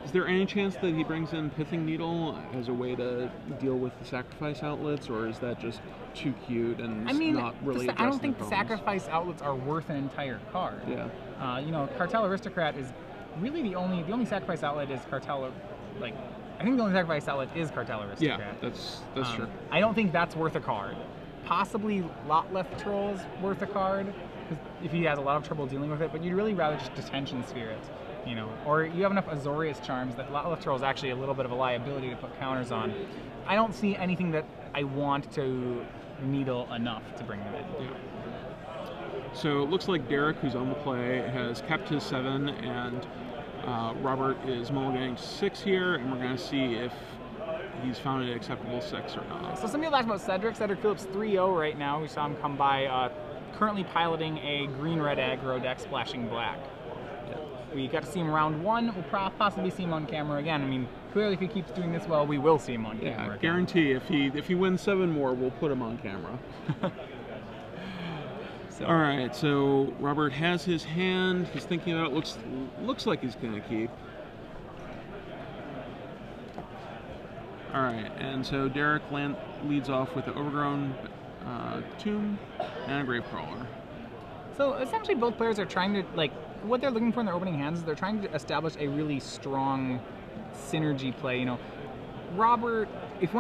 Is there any chance that he brings in Pithing Needle as a way to deal with the sacrifice outlets, or is that just too cute and not really? I don't think the sacrifice outlets are worth an entire card. Yeah. You know, Cartel Aristocrat is really the only sacrifice outlet is Cartel. Like, I think the only sacrifice outlet is Cartel Aristocrat. Yeah, that's true. I don't think that's worth a card. Possibly Lot Left Troll is worth a card if he has a lot of trouble dealing with it, but you'd really rather just Detention Sphere it. You know, or you have enough Azorius Charms that Lot Left Troll is actually a little bit of a liability to put counters on. I don't see anything that I want to needle enough to bring him in. Yeah. So it looks like Derek, who's on the play, has kept his 7, and Robert is mulliganing 6 here, and we're going to see if he's found an acceptable 6 or not. So some people asked about Cedric. Cedric Phillips 3-0 right now. We saw him come by, currently piloting a green-red aggro deck, splashing black. We got to see him round 1. We'll possibly see him on camera again. I mean, clearly if he keeps doing this well, we will see him on camera. Yeah, guarantee. If he wins 7 more, we'll put him on camera. All right, so Robert has his hand. He's thinking about it. Looks like he's going to keep. All right, and so Derek leads off with the Overgrown Tomb and a Gravecrawler. So essentially both players are trying to, like, what they're looking for in their opening hands is they're trying to establish a really strong synergy play. You know, Robert, if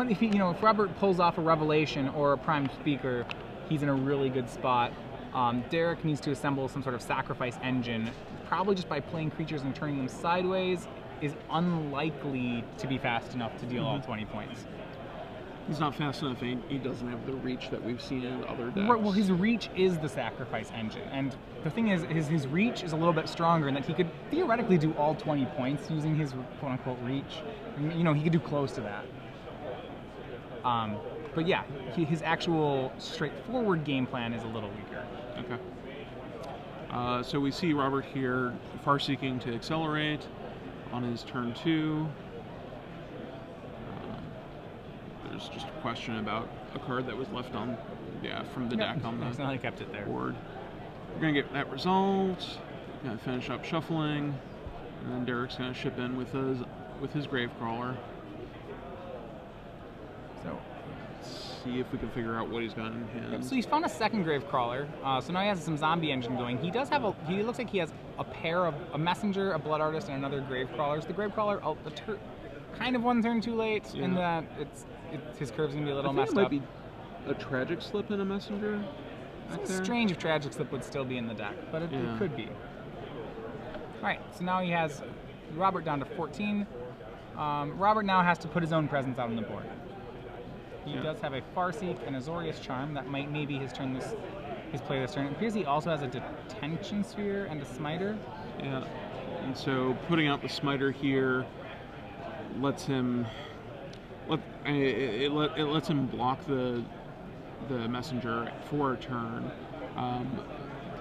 Robert pulls off a Revelation or a Prime Speaker, he's in a really good spot. Derek needs to assemble some sort of sacrifice engine, probably just by playing creatures and turning them sideways, is unlikely to be fast enough to deal all 20 points. He's not fast enough, and he doesn't have the reach that we've seen in other decks. Right, well, his reach is the sacrifice engine, and the thing is, his reach is a little bit stronger in that he could theoretically do all 20 points using his quote-unquote reach. You know, he could do close to that. But yeah, his actual straightforward game plan is a little weaker. Okay. So we see Robert here far-seeking to accelerate on his turn 2. There's just a question about a card that was left on, from the deck on the I kept it there. board. We're gonna get that result. Gonna finish up shuffling, and then Derek's gonna ship in with his Gravecrawler. So let's see if we can figure out what he's got in hand. So he's found a second Gravecrawler. So now he has some zombie engine going. He does have he looks like he has a pair of a Messenger, a Blood Artist, and another Gravecrawler. So the Gravecrawler, kind of one turn too late in that his curve's gonna be a little messed up. It might be a Tragic Slip in a Messenger. It's strange if Tragic Slip would still be in the deck, but it could be. All right, so now he has Robert down to 14. Robert now has to put his own presence out on the board. He does have a Farseek and a Azorius Charm. That might be his play this turn. It appears he also has a Detention Sphere and a Smiter. Yeah, and so putting out the Smiter here lets him it lets him block the Messenger for a turn.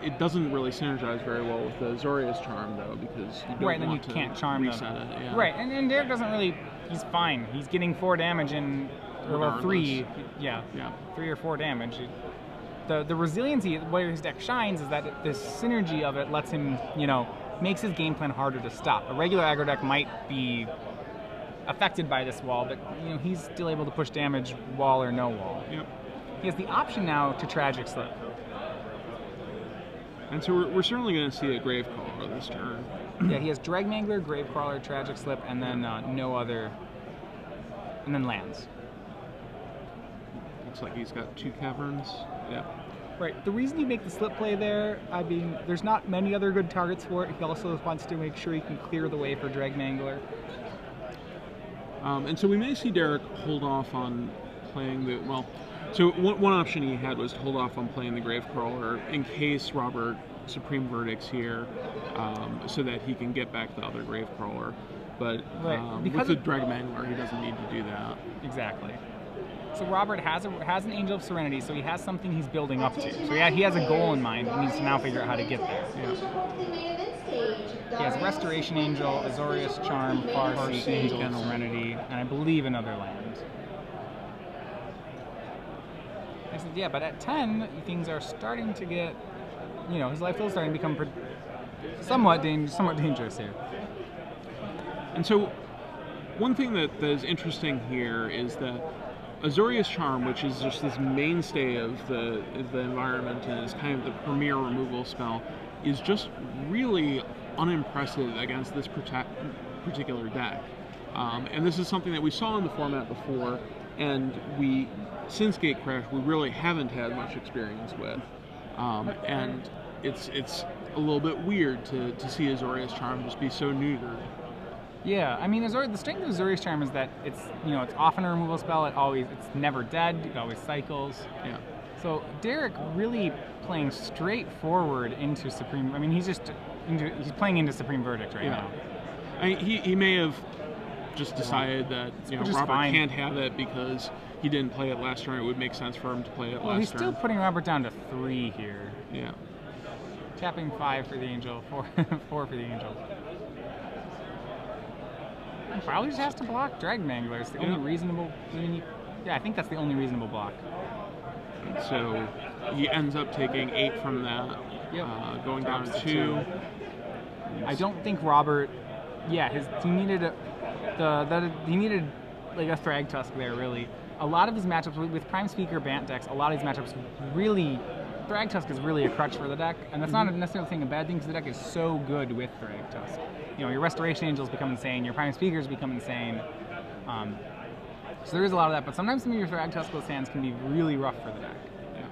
It doesn't really synergize very well with the Azorius Charm though, because you don't want to can't charm reset it. Yeah. Right, and Derek doesn't really. He's fine. He's getting 4 damage in, well, 3. Yeah, 3 or 4 damage. The resiliency where his deck shines is that this synergy of it lets him, makes his game plan harder to stop. A regular aggro deck might be affected by this wall, but he's still able to push damage wall or no wall. Yep. He has the option now to Tragic Slip. And so we're certainly going to see a Gravecrawler this turn. Yeah, he has Dragmangler, Gravecrawler, Tragic Slip, and then no other, and then lands. Looks like he's got 2 Caverns. Yeah. Right. The reason you make the slip play there, I mean, there's not many other good targets for it. He also wants to make sure he can clear the way for Dragmangler. And so we may see Derek hold off on playing the, so one option he had was to hold off on playing the Gravecrawler in case Robert Supreme Verdicts here, so that he can get back the other Gravecrawler. But with the Dragmangler, he doesn't need to do that. Exactly. So Robert has an Angel of Serenity, so he has something he's building up to. So he has a goal in mind. He needs to now figure out how to get there. He has Restoration Angel, Azorius Charm, Farseek, Angel of Serenity, and I believe another land. I said, yeah, but at 10, things are starting to get, his life is starting to become somewhat dangerous here. And so, one thing that is interesting here is that Azorius Charm, which is just this mainstay of the environment and is kind of the premier removal spell, is just really unimpressive against this particular deck. And this is something that we saw in the format before, and since Gatecrash, we really haven't had much experience with. And it's a little bit weird to see Azorius Charm just be so neutered. Yeah, I mean, the strength of Azorius Charm is that it's often a removal spell. It's never dead. It always cycles. Yeah. So Derek really playing straightforward into Supreme. I mean, he's playing into Supreme Verdict right now. He may have just decided that Robert can't have it because he didn't play it last turn. It would make sense for him to play it last turn. Well, he's still putting Robert down to 3 here. Yeah. Tapping 5 for the Angel, 4 for the Angel. Probably just has to block Dragon Angler. It's the only reasonable. I think that's the only reasonable block. So he ends up taking 8 from that, going down to 2. I don't think Robert. Yeah, he needed like a Thrag Tusk there. Really, a lot of his matchups with Prime Speaker Bant decks, a lot of these matchups really. Thrag Tusk is really a crutch for the deck, and that's not necessarily a bad thing because the deck is so good with Thrag Tusk. Your Restoration Angels become insane, your Prime Speakers become insane. So there is a lot of that, but sometimes some of your Thrag Tuskless hands can be really rough for the deck. Yeah.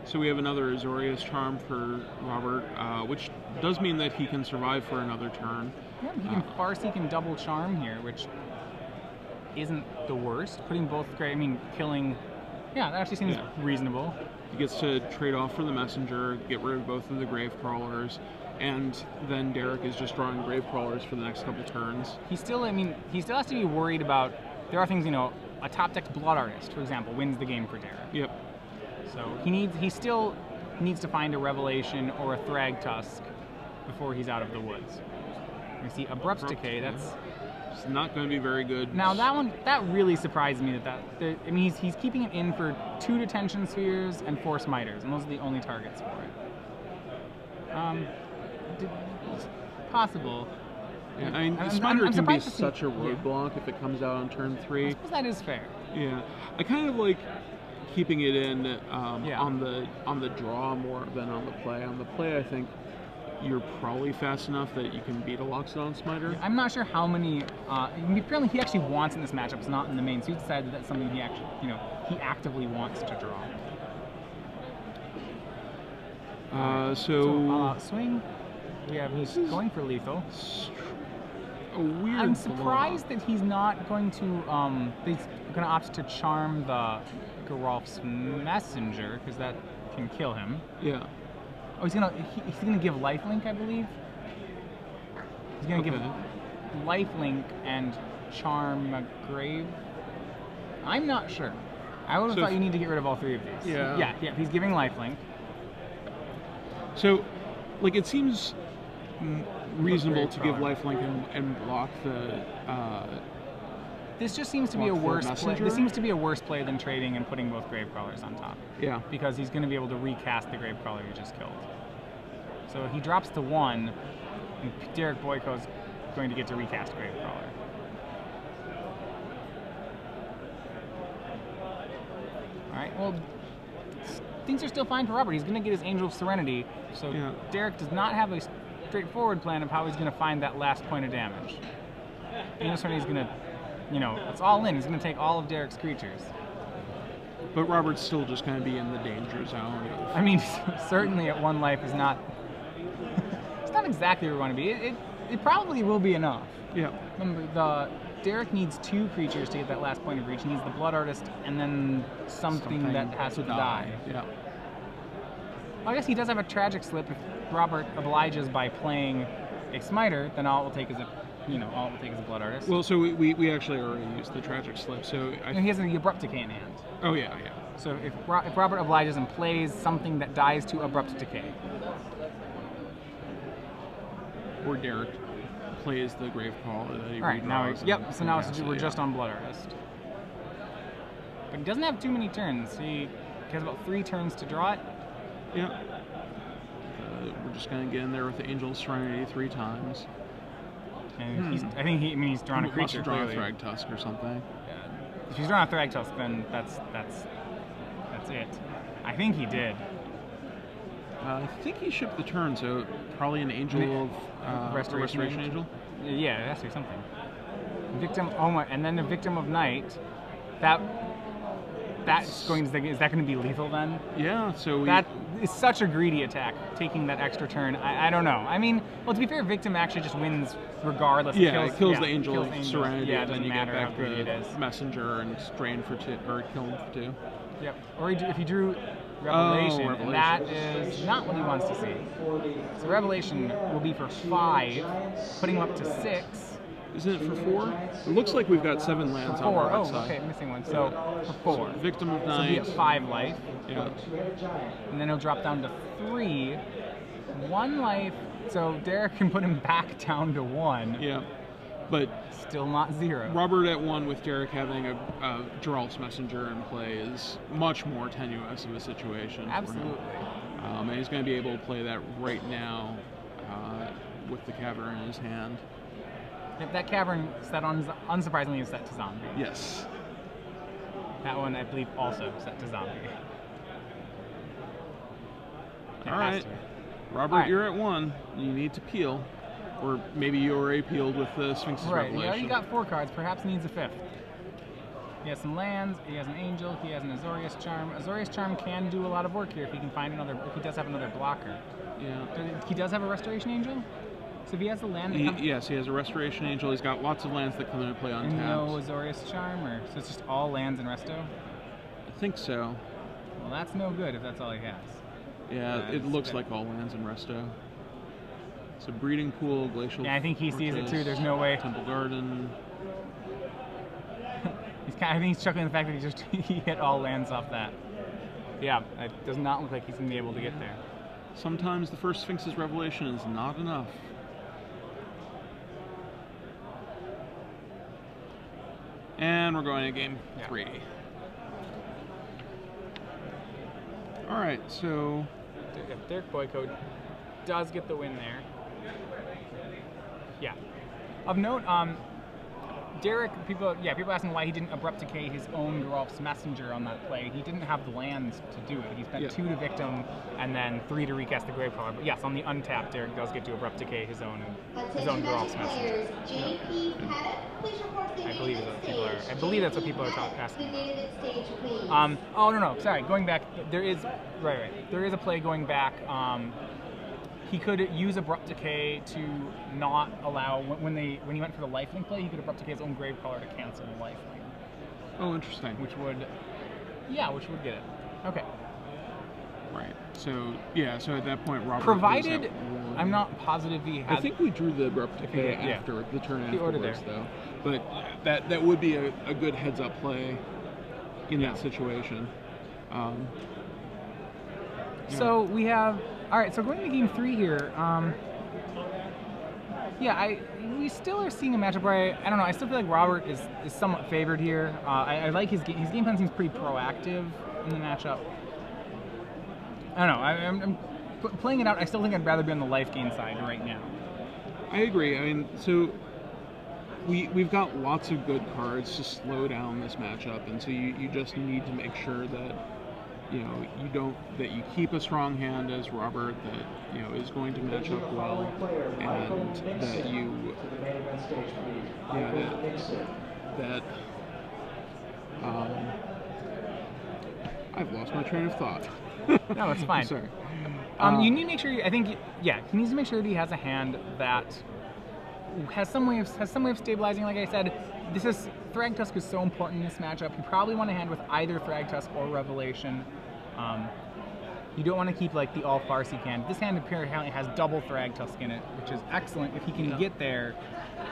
So we have another Azorius Charm for Robert, which does mean that he can survive for another turn. Yeah, he can Farseek and double Charm here, which isn't the worst. Putting both killing. Yeah, that actually seems reasonable. He gets to trade off for the Messenger, get rid of both of the Grave Crawlers, and then Derek is just drawing Grave Crawlers for the next couple turns. He still has to be worried about. There are things, a top deck Blood Artist, for example, wins the game for Derek. Yep. So he still needs to find a Revelation or a Thrag Tusk before he's out of the woods. You see Abrupt Decay. That's it's not going to be very good. Now that really surprised me. He's keeping it in for 2 Detention Spheres and 4 Smiters, and those are the only targets for it. Possible. Yeah, I mean, Smiter can be such a roadblock if it comes out on turn 3. I suppose that is fair. Yeah, I kind of like keeping it in on the draw more than on the play. On the play, I think you're probably fast enough that you can beat a Loxodon Smiter. I'm not sure how many. Apparently, he actually wants in this matchup. It's not in the main, so he decided that that's something he actually, he actively wants to draw. So swing. He's going for lethal. A weird. I'm surprised that he's not going to. He's going to opt to charm the Geralf's Messenger because that can kill him. Yeah. Oh, he's gonna give lifelink, I believe. He's gonna give lifelink and charm a grave. I'm not sure. I would have thought you need to get rid of all 3 of these. Yeah. Yeah. He's giving lifelink. So, it seems reasonable to give lifelink and block the. This just seems to be a worse play. This seems to be a worse play than trading and putting both Grave Crawlers on top. Yeah. Because he's going to be able to recast the Grave Crawler he just killed. So he drops to 1, and Derek Boyko is going to get to recast Grave Crawler. All right. Well, things are still fine for Robert. He's going to get his Angel of Serenity. So Derek does not have a straightforward plan of how he's going to find that last point of damage. Angel of Serenity is going to. It's all in. He's going to take all of Derek's creatures. But Robert's still just going to be in the danger zone. I mean, certainly at 1 life is not. It's not exactly where we want to be. It probably will be enough. Yeah. Remember, Derek needs 2 creatures to get that last point of reach. He needs the Blood Artist and then something that has to die. Yeah. Well, I guess he does have a Tragic Slip. If Robert obliges by playing a Smiter, then all it will take is a. All it will take is a Blood Artist. Well, so we actually already used the Tragic Slip, so he has the Abrupt Decay in hand. Oh, yeah. So if Robert obliges and plays something that dies to Abrupt Decay. Or Derek plays the Grave Crawler that he redraws. Alright, now so now we're just on Blood Artist. But he doesn't have too many turns. He has about 3 turns to draw it. Yeah. We're just going to get in there with the Angel of Serenity 3 times. And he's drawn a Must creature. have drawn a Clearly. Thragtusk or something. Yeah. If he's drawn a Thragtusk, then that's it. I think he did. I think he shipped the turn, so probably an Angel of Restoration Angel. Yeah, it has to be something. Victim. Oh my! And then the Victim of Night. That's going. Is that going to be lethal then? Yeah. So That is such a greedy attack, taking that extra turn. I don't know. I mean, well, to be fair, Victim actually just wins regardless. yeah, it kills the Angel kills of Angels. Serenity, Yeah, it and then doesn't you matter get how back greedy it is. the Messenger and strain for 2, or kill him for 2. Yep. Or if you drew Revelation, Revelation. and that is not what he wants to see. So Revelation will be for 5, putting him up to 6. Isn't it for 4? It looks like we've got 7 lands on 4. our Oh, side. okay, missing one. So for 4. Victim of So he'll be Night. at 5 life. Yeah. And then he'll drop down to 3. 1 life. So Derek can put him back down to 1. Yeah. But Still not 0. Robert at 1 with Derek having a Geralt's Messenger in play is much more tenuous of a situation. Absolutely. For him. And he's going to be able to play that right now with the Cavern in his hand. If that Cavern set on, unsurprisingly, is set to zombie. Yes. That one, I believe, also set to zombie. All right. Robert, All right. you're at 1. You need to peel. Or maybe you already peeled with the Sphinx's Right, Revelation. you got 4 cards, perhaps needs a 5th. He has some lands, he has an Angel, he has an Azorius Charm. Azorius Charm can do a lot of work here if he can find another, if he does have another blocker. Yeah. He does have a Restoration Angel? So if he has the land that Yes, he has a Restoration Angel. He's got lots of lands that come into play on and tap. no Azorius Charm, or so it's just all lands in Resto? I think so. Well, that's no good if that's all he has. Yeah, it looks like all lands in Resto. It's a Breeding Pool, Glacial. Yeah, I think he sees it Fortress, too. There's no way. Temple Garden. I think he's chuckling the fact that he hit all lands off that. Yeah, it does not look like he's going to be able to get there. Sometimes the first Sphinx's Revelation is not enough. And we're going to game 3. All right, so Derek Boyko does get the win there. Yeah. Of note, Derek, people asking why he didn't Abrupt Decay his own Geralt's Messenger on that play. He didn't have the lands to do it. He spent 2 to Victim and then 3 to recast the Gravecaller. But yes, on the untapped, Derek does get to Abrupt Decay his own Geralt's Messenger. I believe that's what people are asking. Oh no, sorry. Going back, there is there is a play going back. He could use Abrupt Decay to not allow when he went for the lifelink play. He could Abrupt Decay his own Gravecaller to cancel the lifelink. Oh, interesting. Which would get it. Okay. Right. So yeah. So at that point, Robert. Provided, I'm not positive he had. I think we drew the Abrupt Decay after the turn afterwards, though. But that would be a good heads-up play in that situation. So we have. All right, so going to game 3 here, we still are seeing a matchup where I don't know. I still feel like Robert is somewhat favored here. I like his game plan seems pretty proactive in the matchup. I don't know. I'm playing it out. I still think I'd rather be on the life gain side right now. I agree. I mean, so we've got lots of good cards to slow down this matchup, and so you just need to make sure that. That you keep a strong hand as Robert that is going to match up well, and that you I've lost my train of thought. No, it's fine. Sorry. You need to make sure. He needs to make sure that he has a hand that has some way of stabilizing. Like I said, Thragtusk is so important in this matchup. You probably want a hand with either Thragtusk or Revelation. You don't want to keep like the all Farsi hand. This hand apparently has double Thragtusk in it, which is excellent. If he can get there,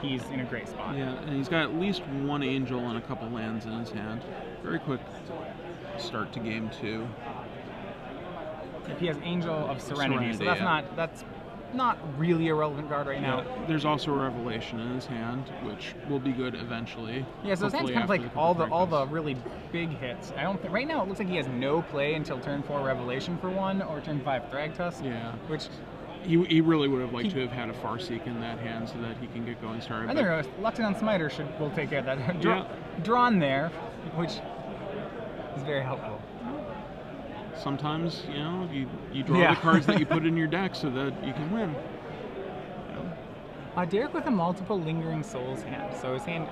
he's in a great spot. Yeah, and he's got at least 1 Angel and a couple lands in his hand. Very quick start to game 2. If he has Angel of Serenity, so that's not really a relevant card right now. Yeah, there's also a Revelation in his hand, which will be good eventually. Yeah, so his hand's kind of like all the really big hits. I don't think right now it looks like he has no play until turn 4 Revelation for 1 or turn 5 Thragtusk. Yeah. Which He really would have liked to have had a Farseek in that hand so that he can get going started. I think Luxon on Smiter will take care of that. Yeah. Drawn there, which is very helpful. Sometimes, you draw the cards that you put in your deck so that you can win. Derek with a multiple Lingering Souls hand. So his hand...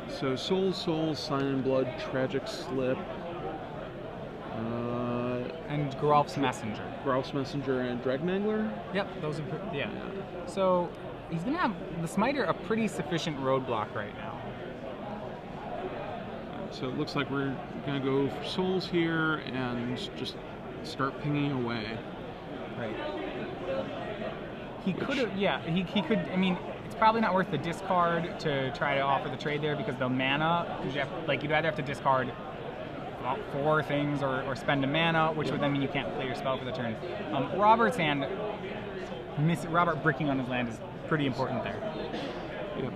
So Soul, Sign in Blood, Tragic Slip... and Geralf's Messenger. Geralf's Messenger and Dragmangler? Yep, those are... Yeah. So he's going to have the Smiter a pretty sufficient roadblock right now. So it looks like we're going to go for Souls here and just start pinging away. Right. He could have, he could, I mean, it's probably not worth the discard to try to offer the trade there because the mana, you'd either have to discard 4 things or spend a mana, which would then mean you can't play your spell for the turn. Robert's hand, Robert bricking on his land is pretty important there. Yep.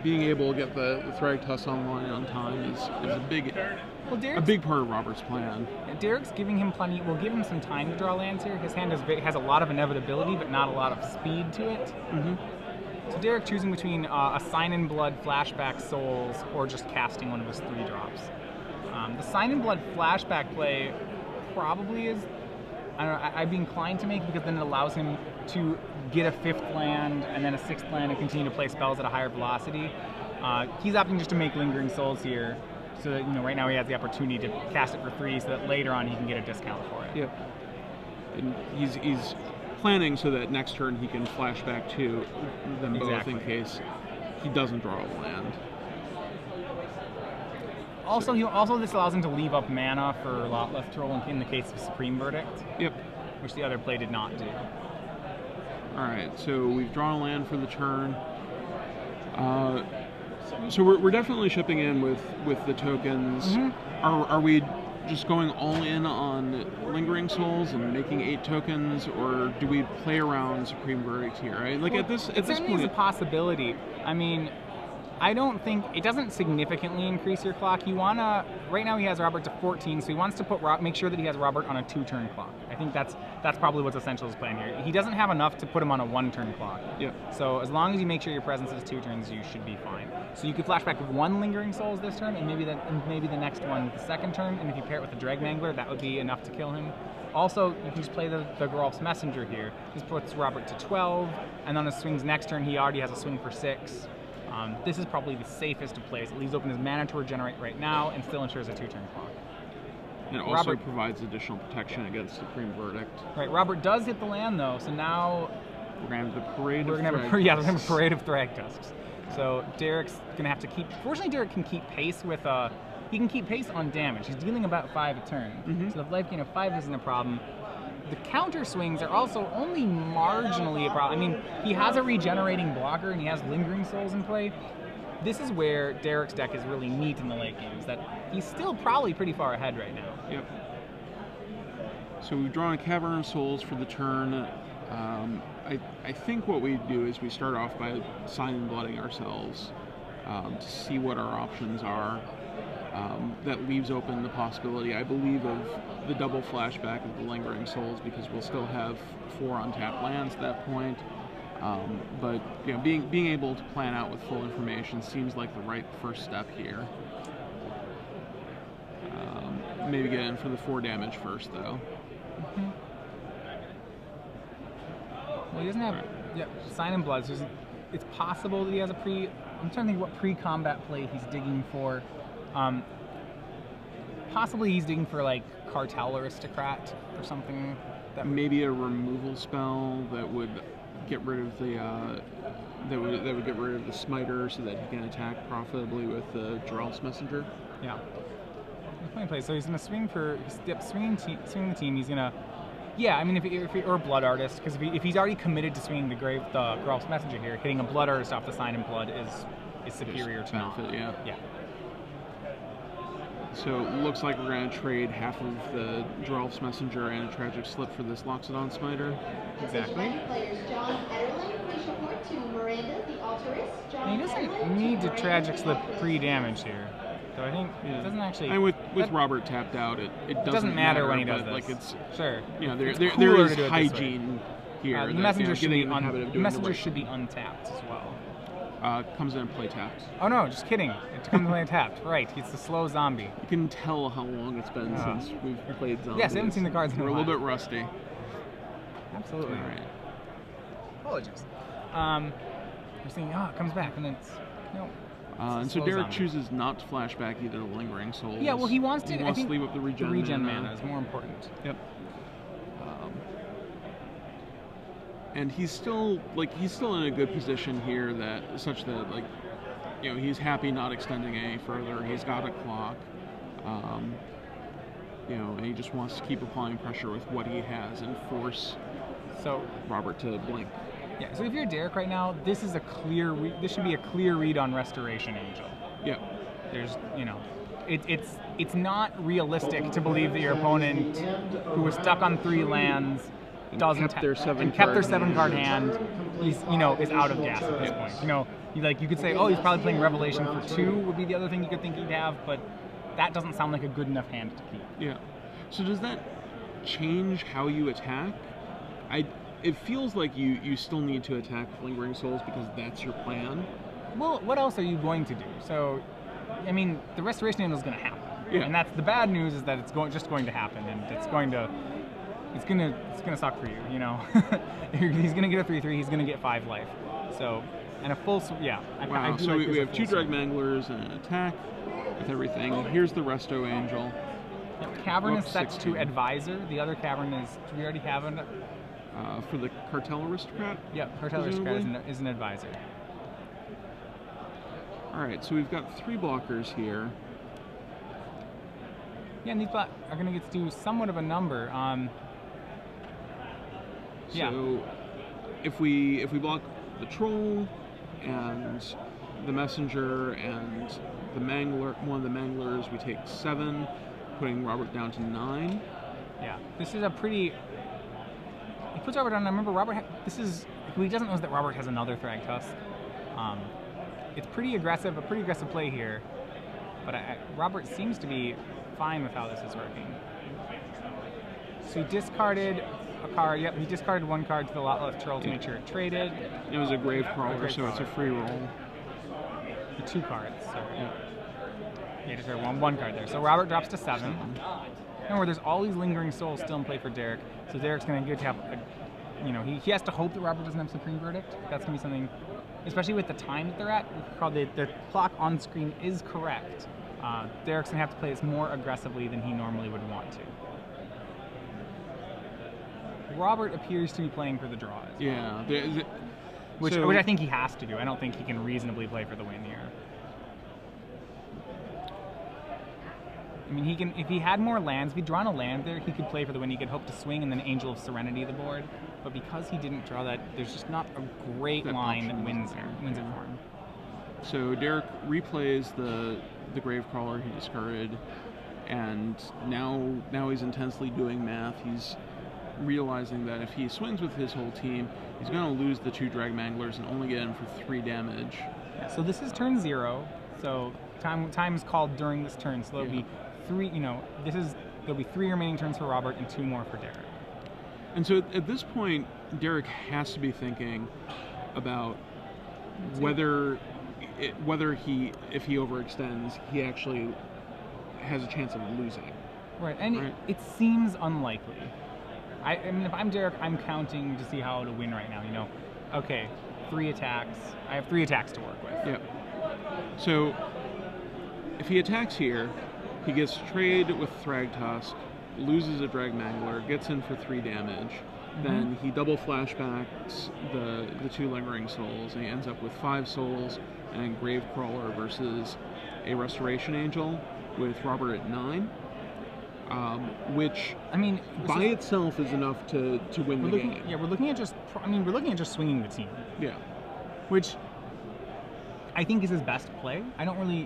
Being able to get the Thragtusk online on time is a big part of Robert's plan. Derek's giving him plenty. Will give him some time to draw lands here. His hand has a lot of inevitability, but not a lot of speed to it. Mm-hmm. So Derek choosing between a Sign in Blood, Flashback Souls, or just casting one of his 3 drops. The Sign in Blood Flashback play probably is, I don't know, I'd be inclined to make because then it allows him to get a 5th land and then a 6th land and continue to play spells at a higher velocity. He's opting just to make Lingering Souls here, so that right now he has the opportunity to cast it for 3, so that later on he can get a discount for it. Yep. And he's planning so that next turn he can flash back to them both in case he doesn't draw a land. Also, this allows him to leave up mana for a lot left to roll in the case of Supreme Verdict. Yep. Which the other play did not do. Alright, so we've drawn a land for the turn. So we're definitely shipping in with the tokens. Mm-hmm. Are we just going all in on Lingering Souls and making 8 tokens, or do we play around Supreme Verdict here? Right? Like at this point, is a possibility. I mean, I don't think it doesn't significantly increase your clock. You wanna right now he has Robert to 14, so he wants to make sure that he has Robert on a 2-turn clock. I think that's probably what's essential is playing here. He doesn't have enough to put him on a 1-turn clock. Yeah. So as long as you make sure your presence is 2 turns, you should be fine. So you could flash back 1 Lingering Souls this turn, and maybe the next one the 2nd turn, and if you pair it with the Dragmangler, that would be enough to kill him. Also, you can just play the Geralf's Messenger here. This puts Robert to 12, and on his swings next turn, he already has a swing for 6. This is probably the safest of plays. It leaves open his mana to regenerate right now and still ensures a 2-turn clock. And it also provides additional protection against Supreme Verdict. Right, Robert does hit the land though, so now we're going to have the parade we're going to have a parade of Thragtusks. So Derek's going to have to keep... Fortunately, Derek can keep pace with... he can keep pace on damage. He's dealing about 5 a turn. Mm-hmm. So the life gain of 5 isn't a problem. The counter swings are also only marginally a problem. I mean, he has a regenerating blocker and he has Lingering Souls in play. This is where Derek's deck is really neat in the late games, that he's still probably pretty far ahead right now. Yep. So we've drawn a Cavern of Souls for the turn. I think what we do is we start off by signing blooding ourselves to see what our options are. That leaves open the possibility, I believe, of the double flashback of the Lingering Souls because we'll still have 4 untapped lands at that point. But being able to plan out with full information seems like the right first step here. Maybe get in for the 4 damage first, though. Mm-hmm. Well, he doesn't have Sign in Blood, so it's possible that he has a I'm trying to think what pre-combat play he's digging for. Possibly he's digging for like Cartel Aristocrat or something. Maybe a removal spell that would get rid of the that would get rid of the Smiter so that he can attack profitably with the Geralf's Messenger. Yeah. So he's gonna swing swing the team. He's gonna, I mean, or a Blood Artist, because if he's already committed to swinging the Geralf's Messenger here, hitting a Blood Artist off the Sign in Blood is superior to benefit. Yeah. So it looks like we're going to trade half of the Geralf's Messenger and a Tragic Slip for this Loxodon Smiter. Exactly. And he doesn't need to Tragic Slip pre-damage here. So I think it doesn't actually. And with Robert tapped out, it doesn't matter when he does but, this. Like it's sure. You know, there cooler is to do it hygiene here. The that, messenger should be messenger should be untapped as well. Comes in and play tapped. Oh no, just kidding. It comes in and tapped. Right, he's the slow zombie. You can tell how long it's been since we've played zombies. Yes, I haven't seen the cards in a while. We're a little bit rusty. Absolutely. All right. Apologies. We're seeing, it comes back, and then it's, and so Derek chooses not to flash back either the Lingering Souls. Yeah, well, he wants to. He wants to leave up the regen. The regen mana is more important. Yep. And he's still in a good position here such that he's happy not extending any further. He's got a clock. And he just wants to keep applying pressure with what he has and force Robert to blink. Yeah, so if you're Derek right now, this is this should be a clear read on Restoration Angel. Yeah. There's, it's not realistic to believe that your opponent, who was stuck on 3 lands, kept their 7-card hand, is out of gas at this point. You could say, oh, he's probably playing Revelation for 2 would be the other thing you could think he'd have, but that doesn't sound like a good enough hand to keep. Yeah. So does that change how you attack? It feels like you still need to attack with Lingering Souls because that's your plan. Well, what else are you going to do? So, I mean, the Restoration Angel is going to happen. Yeah. And that's the bad news is that it's just going to happen, and it's gonna suck for you. He's going to get a 3/3. He's going to get 5 life. So, and a full Wow. I So like we have 2 Drag Manglers and an attack with everything. Here's the Resto Angel. Yep, Cavern is set to Advisor. The other Cavern do we already have it? For the Cartel Aristocrat? Yep, Cartel Aristocrat is an Advisor. Alright, so we've got 3 blockers here. Yeah, and these are going to get to do somewhat of a number. So if we block the Troll and the Messenger and the one of the Manglers, we take 7, putting Robert down to 9. Yeah, this is a pretty... He puts Robert down. I remember Robert. What he doesn't know is that Robert has another Thragtusk. It's pretty aggressive, a pretty aggressive play here. But Robert seems to be fine with how this is working. So he discarded a card. Yep, he discarded 1 card to the lot left troll to make sure it traded. It was a Gravecrawler, so it's a free roll. The 2 cards. Sorry. Yeah, just one card there. So Robert drops to 7. Remember, there's all these Lingering Souls still in play for Derek, so Derek's going to get to have, he has to hope that Robert doesn't have Supreme Verdict. That's going to be something, especially with the time that they're at. Probably the clock on screen is correct. Derek's going to have to play this more aggressively than he normally would want to. Robert appears to be playing for the draw as well. Yeah. Which I think he has to do. I don't think he can reasonably play for the win here. I mean, he can, if he had more lands, if he'd drawn a land there, he could play for the win. He could hope to swing and then Angel of Serenity the board. But because he didn't draw that, there's just not a great line that wins it for him. So Derek replays the Gravecrawler he discarded, and now he's intensely doing math. He's realizing that if he swings with his whole team, he's going to lose the 2 Drag Manglers and only get in for 3 damage. Yeah, so this is turn 0. So time is called during this turn. So there'll be 3. There'll be 3 remaining turns for Robert and 2 more for Derek. And so at this point, Derek has to be thinking about whether if he overextends, he actually has a chance of losing. Right, and it seems unlikely. I mean, if I'm Derek, I'm counting to see how to win right now. Okay, 3 attacks. I have 3 attacks to work with. Yep. So if he attacks here, he gets trade with Thragtusk, loses a Drag Mangler, gets in for 3 damage. Then he double flashbacks the 2 Lingering Souls, and he ends up with 5 souls and Gravecrawler versus a Restoration Angel with Robert at 9. Which by itself is enough to win the game. Yeah, we're looking at just swinging the team. Yeah, which I think is his best play. I don't really,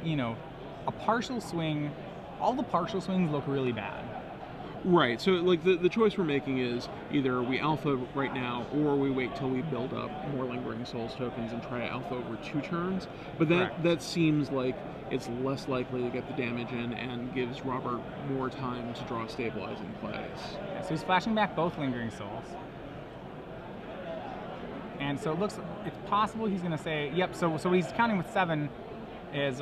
a partial swing. All the partial swings look really bad. Right. So like the choice we're making is either we alpha right now or we wait till we build up more Lingering Souls tokens and try to alpha over 2 turns. But that seems like it's less likely to get the damage in and gives Robert more time to draw stabilizing plays. Yeah, so he's flashing back both Lingering Souls. And so it's possible he's going to say, yep, so what he's counting with 7 is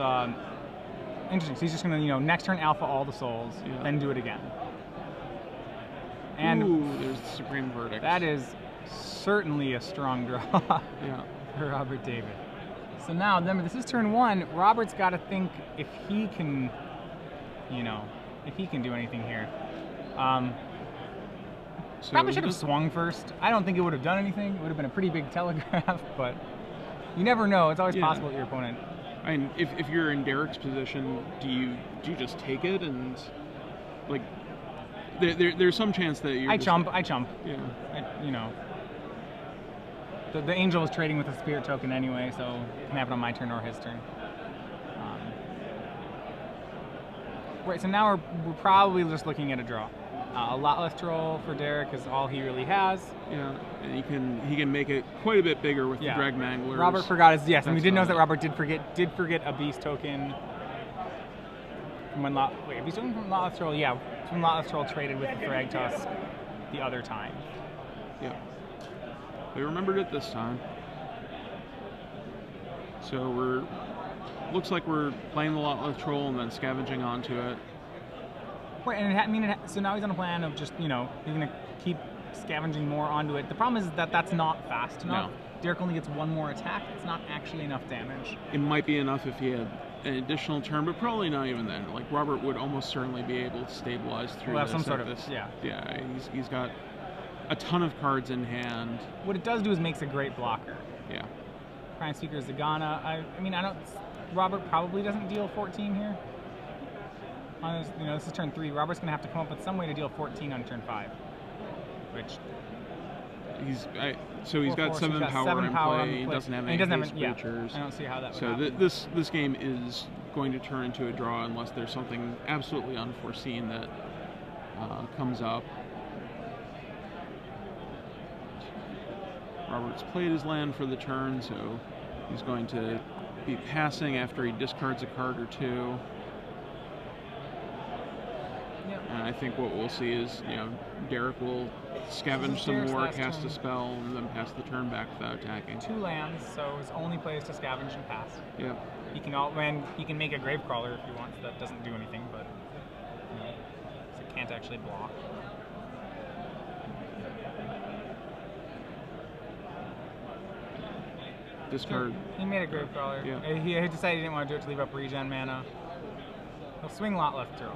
interesting. So he's just going to, next turn alpha all the souls, then do it again. And ooh, there's the Supreme Verdict. That is certainly a strong draw for Robert David. So now, remember, this is turn 1. Robert's got to think if he can, if he can do anything here. So probably should have swung first. I don't think it would have done anything. It would have been a pretty big telegraph, but you never know. It's always possible that your opponent. I mean, if you're in Derek's position, do you just take it and like? There's some chance that you. I chump. Yeah. The angel was trading with a spirit token anyway, so it can happen on my turn or his turn. Right. So now we're probably just looking at a draw. A lot less troll for Derek is all he really has. Yeah, and he can make it quite a bit bigger with the Drag Manglers. Robert forgot his and we did notice that Robert did forget a beast token. From when if he's doing from Lotless Troll, from Lotless Troll traded with the Thrag Tusk the other time. Yeah. We remembered it this time. So looks like we're playing the Lotless Troll and then scavenging onto it. Right, and so now he's on a plan of just, he's going to keep scavenging more onto it. The problem is that that's not fast enough. No. Derek only gets 1 more attack. It's not actually enough damage. It might be enough if he had an additional turn, but probably not even then. Like, Robert would almost certainly be able to stabilize through this. Some sort of, Yeah, he's got a ton of cards in hand. What it does do is makes a great blocker. Yeah. Prime Speaker Zagana. Robert probably doesn't deal 14 here. This is turn 3. Robert's going to have to come up with some way to deal 14 on turn 5. Which... He's got 7 power in play. He doesn't have any creatures. I don't see how that would happen. This game is going to turn into a draw unless there's something absolutely unforeseen that comes up. Robert's played his land for the turn, so he's going to be passing after he discards a card or 2. And I think what we'll see is, Derek will scavenge some more, cast a spell, and then pass the turn back without attacking. 2 lands, so his only play is to scavenge and pass. Yeah. He can make a Gravecrawler if he wants. That doesn't do anything, but it can't actually block. Discard. He made a Gravecrawler. Yeah. He decided he didn't want to do it to leave up regen mana. He'll swing lot left through.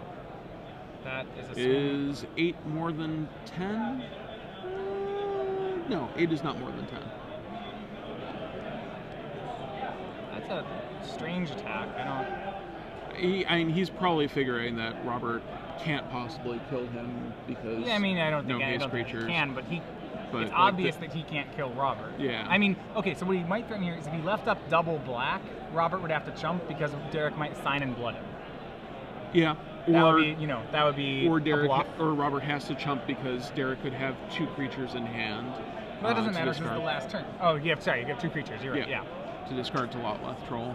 That is a swing. Is 8 more than 10? No, 8 is not more than 10. That's a strange attack. He's probably figuring that Robert can't possibly kill him because I don't think creatures. He can, but it's obvious that he can't kill Robert. Yeah. Okay, so what he might threaten here is if he left up double black, Robert would have to chump because Derek might sign and blood him. Yeah. That would be or Derek or Robert has to chump because Derek could have 2 creatures in hand. Well, that doesn't matter because it's the last turn. Oh, you have 2 creatures. You're right. Yeah. To discard to Lotleth Troll,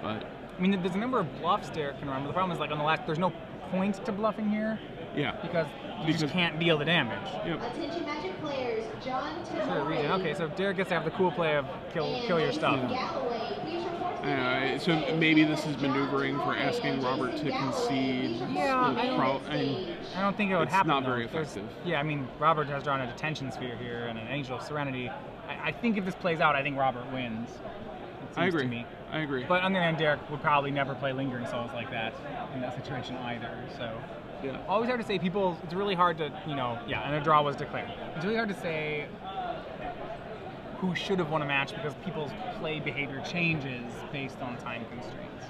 but there's a number of bluffs Derek can run, but the problem is on the last, there's no point to bluffing here. Yeah. Because you just can't deal the damage. Yep. Attention Magic players, John Regen. Okay, so Derek gets to have the cool play of kill your stuff. So maybe this is maneuvering for asking Robert to concede. Yeah, I don't think it would happen. It's not very effective. Robert has drawn a detention sphere here and an Angel of Serenity. I think if this plays out, I think Robert wins. I agree. To me. I agree. But on the other hand, Derek would probably never play Lingering Souls like that in that situation either. So always hard to say. It's really hard to, and a draw was declared. It's really hard to say who should have won a match because people's play behavior changes based on time constraints.